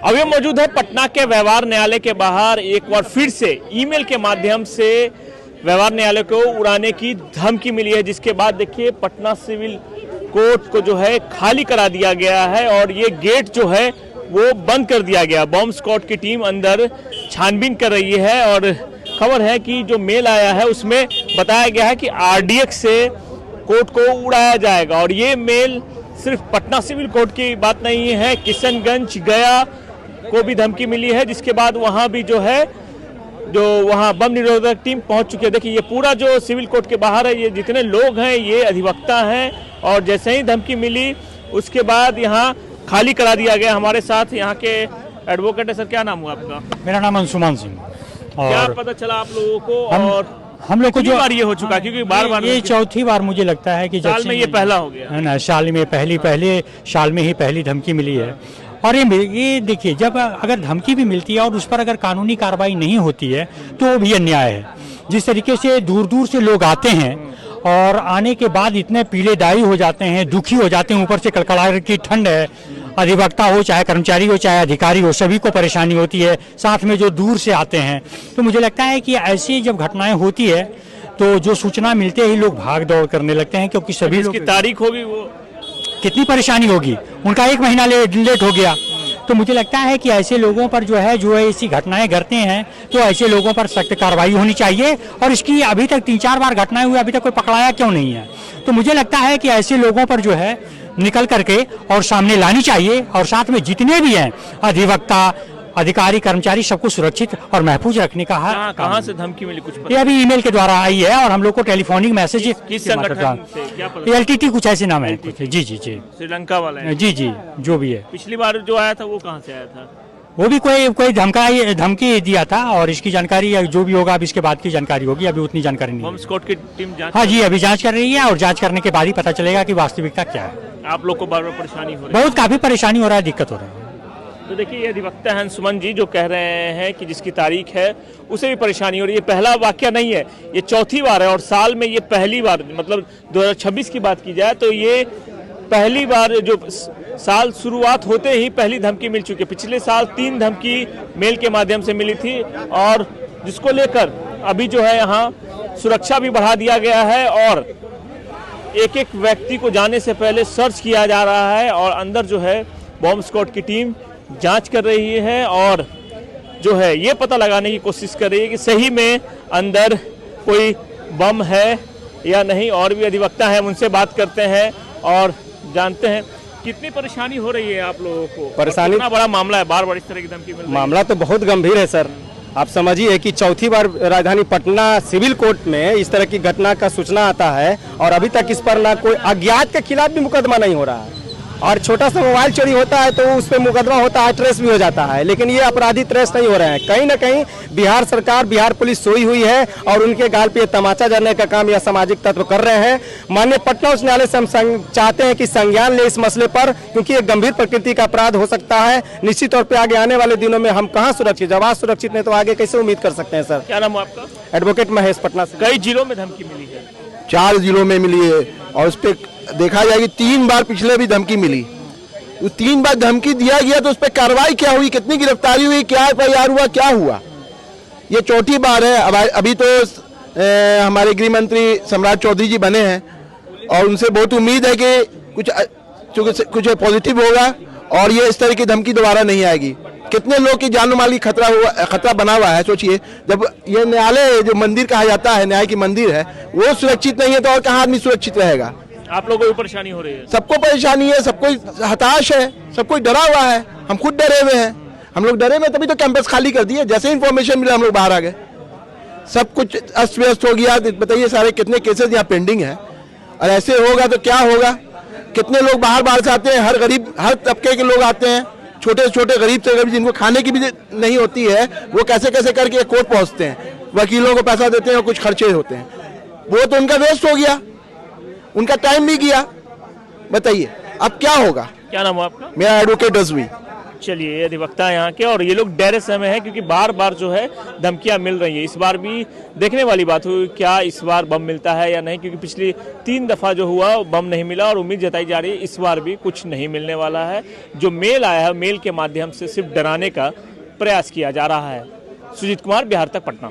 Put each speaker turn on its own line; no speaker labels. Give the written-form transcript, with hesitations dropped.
अभी हम मौजूद है पटना के व्यवहार न्यायालय के बाहर। एक बार फिर से ईमेल के माध्यम से व्यवहार न्यायालय को उड़ाने की धमकी मिली है, जिसके बाद देखिए पटना सिविल कोर्ट को जो है खाली करा दिया गया है और ये गेट जो है वो बंद कर दिया गया। बॉम्ब स्क्वाड की टीम अंदर छानबीन कर रही है और खबर है कि जो मेल आया है उसमें बताया गया है कि आरडीएक्स से कोर्ट को उड़ाया जाएगा। और ये मेल सिर्फ पटना सिविल कोर्ट की बात नहीं है, किशनगंज गया को भी धमकी मिली है, जिसके बाद वहां भी जो है जो वहां बम निरोधक टीम पहुंच चुकी है। देखिए ये पूरा जो सिविल कोर्ट के बाहर है, ये जितने लोग हैं ये अधिवक्ता हैं और जैसे ही धमकी मिली उसके बाद यहाँ खाली करा दिया गया। हमारे साथ यहाँ के एडवोकेट है। सर क्या नाम हुआ आपका?
मेरा नाम अंशुमान सिंह। और
क्या पता चला आप लोगों को? और
हम लोग को जो
बार ये हो चुका, क्योंकि बार
ये चौथी बार मुझे लगता है कि
साल में ये पहला हो गया
है ना, साल में पहले साल में ही पहली धमकी मिली है। और ये देखिए, जब अगर धमकी भी मिलती है और उस पर अगर कानूनी कार्रवाई नहीं होती है तो वो भी अन्याय है। जिस तरीके से दूर दूर से लोग आते हैं और आने के बाद इतने पीलेदाई हो जाते हैं, दुखी हो जाते हैं, ऊपर से कड़कड़ाहट की ठंड है, अधिवक्ता हो चाहे कर्मचारी हो चाहे अधिकारी हो, सभी को परेशानी होती है, साथ में जो दूर से आते हैं। तो मुझे लगता है कि ऐसी जब घटनाएं होती है तो जो सूचना मिलते ही लोग भाग दौड़ करने लगते हैं, क्योंकि सभी लोग
की तारीख होगी वो
कितनी परेशानी होगी, उनका 1 महीना लेट हो गया। तो मुझे लगता है कि ऐसे लोगों पर जो है ऐसी घटनाएं करते हैं तो ऐसे लोगों पर सख्त कार्रवाई होनी चाहिए। और इसकी अभी तक 3-4 बार घटनाएं हुई, अभी तक कोई पकड़ाया क्यों नहीं है? तो मुझे लगता है कि ऐसे लोगों पर जो है निकल करके और सामने लानी चाहिए। और साथ में जितने भी हैं अधिवक्ता, अधिकारी, कर्मचारी, सबको सुरक्षित और महफूज रखने का है।
कहाँ से धमकी मिली कुछ पता?
ये अभी ईमेल के द्वारा आई है और हम लोग को टेलीफोनिक मैसेज
किस संगठन से क्या पता?
LTT कुछ ऐसे नाम है। जी जी जी,
श्रीलंका वाला है।
जी जी, जो भी है।
पिछली बार जो आया था वो कहाँ से आया था?
वो भी कोई धमकी दिया था और इसकी जानकारी जो भी होगा अब इसके बाद की जानकारी होगी, अभी उतनी जानकारी नहीं।
बॉम्ब स्क्वाड की टीम जांच
हाँ जी, अभी जांच कर रही है और जांच करने के बाद ही पता चलेगा कि वास्तविकता क्या है।
आप लोग को बार बार परेशानी हो रही है?
बहुत काफी परेशानी हो रहा है, दिक्कत हो रहा है।
तो देखिए ये अधिवक्ता हैं सुमन जी जो कह रहे हैं कि जिसकी तारीख है उसे भी परेशानी हो रही है। ये पहला वाकया नहीं है, ये चौथी बार है और साल में ये पहली बार, मतलब 2026 की बात की जाए तो ये पहली बार जो साल शुरुआत होते ही पहली धमकी मिल चुकी है। पिछले साल 3 धमकी मेल के माध्यम से मिली थी और जिसको लेकर अभी जो है यहाँ सुरक्षा भी बढ़ा दिया गया है और एक व्यक्ति को जाने से पहले सर्च किया जा रहा है और अंदर जो है बॉम्ब स्क्वाड की टीम जांच कर रही है और जो है ये पता लगाने की कोशिश कर रही है कि सही में अंदर कोई बम है या नहीं। और भी अधिवक्ता हैं, उनसे बात करते हैं और जानते हैं कितनी परेशानी हो रही है आप लोगों को।
परेशानी
इतना बड़ा मामला है, बार बार इस तरह की धमकी मिल रही है।
मामला तो बहुत गंभीर है सर। आप समझिए कि चौथी बार राजधानी पटना सिविल कोर्ट में इस तरह की घटना का सूचना आता है और अभी तक इस पर ना कोई अज्ञात के खिलाफ भी मुकदमा नहीं हो रहा है। और छोटा सा मोबाइल चोरी होता है तो उस पर मुकदमा होता है, ट्रेस भी हो जाता है, लेकिन ये अपराधी ट्रेस नहीं हो रहे हैं। कहीं ना कहीं बिहार सरकार, बिहार पुलिस सोई हुई है और उनके गाल पे तमाचा जड़ने का काम यह सामाजिक तत्व कर रहे हैं। माननीय पटना उच्च न्यायालय से हम चाहते हैं कि संज्ञान ले इस मसले पर, क्योंकि ये गंभीर प्रकृति का अपराध हो सकता है। निश्चित तौर पर आगे आने वाले दिनों में हम कहाँ सुरक्षित, जब आज सुरक्षित नहीं तो आगे कैसे उम्मीद कर सकते हैं सर।
क्या नाम है आपका?
एडवोकेट महेश, पटना से।
कई जिलों में धमकी मिली है?
4 जिलों में मिली है और उस पर देखा जाए कि 3 बार पिछले भी धमकी मिली। 3 बार धमकी दिया गया तो उस पर कार्रवाई क्या हुई, कितनी गिरफ्तारी हुई, क्या FIR हुआ, क्या हुआ? ये चौथी बार है। अभी तो हमारे गृह मंत्री सम्राट चौधरी जी बने हैं और उनसे बहुत उम्मीद है कि कुछ पॉजिटिव होगा और ये इस तरह की धमकी दोबारा नहीं आएगी। कितने लोग की जान माल की खतरा बना हुआ है। सोचिए, जब ये न्यायालय जो मंदिर कहा जाता है, न्याय की मंदिर है, वो सुरक्षित नहीं है तो और कहाँ आदमी सुरक्षित रहेगा?
आप लोगों को भी परेशानी हो रही है?
सबको परेशानी है, सब कोई हताश है, सब कोई डरा हुआ है। हम खुद डरे हुए हैं। हम लोग डरे हुए तभी तो कैंपस खाली कर दिए। जैसे इन्फॉर्मेशन मिला हम लोग बाहर आ गए। सब कुछ अस्त व्यस्त हो गया। बताइए सारे कितने केसेस यहाँ पेंडिंग है और ऐसे होगा तो क्या होगा? कितने लोग बाहर से आते हैं, हर गरीब, हर तबके के लोग आते हैं, छोटे से छोटे गरीब से गरीब जिनको खाने की भी नहीं होती है, वो कैसे कैसे करके कोर्ट पहुंचते हैं, वकीलों को पैसा देते हैं और कुछ खर्चे होते हैं। वो तो उनका वेस्ट हो गया, उनका टाइम भी गया। बताइए अब क्या होगा?
क्या नाम है आपका?
मेरा एडवोकेट रजवी।
चलिए अधिवक्ता यहाँ के, और ये लोग डरे समय है क्योंकि बार बार जो है धमकियां मिल रही है। इस बार भी देखने वाली बात हुई क्या इस बार बम मिलता है या नहीं, क्योंकि पिछली 3 दफा जो हुआ बम नहीं मिला और उम्मीद जताई जा रही है इस बार भी कुछ नहीं मिलने वाला है। जो मेल आया है मेल के माध्यम से सिर्फ डराने का प्रयास किया जा रहा है। सुजीत कुमार, बिहार तक, पटना।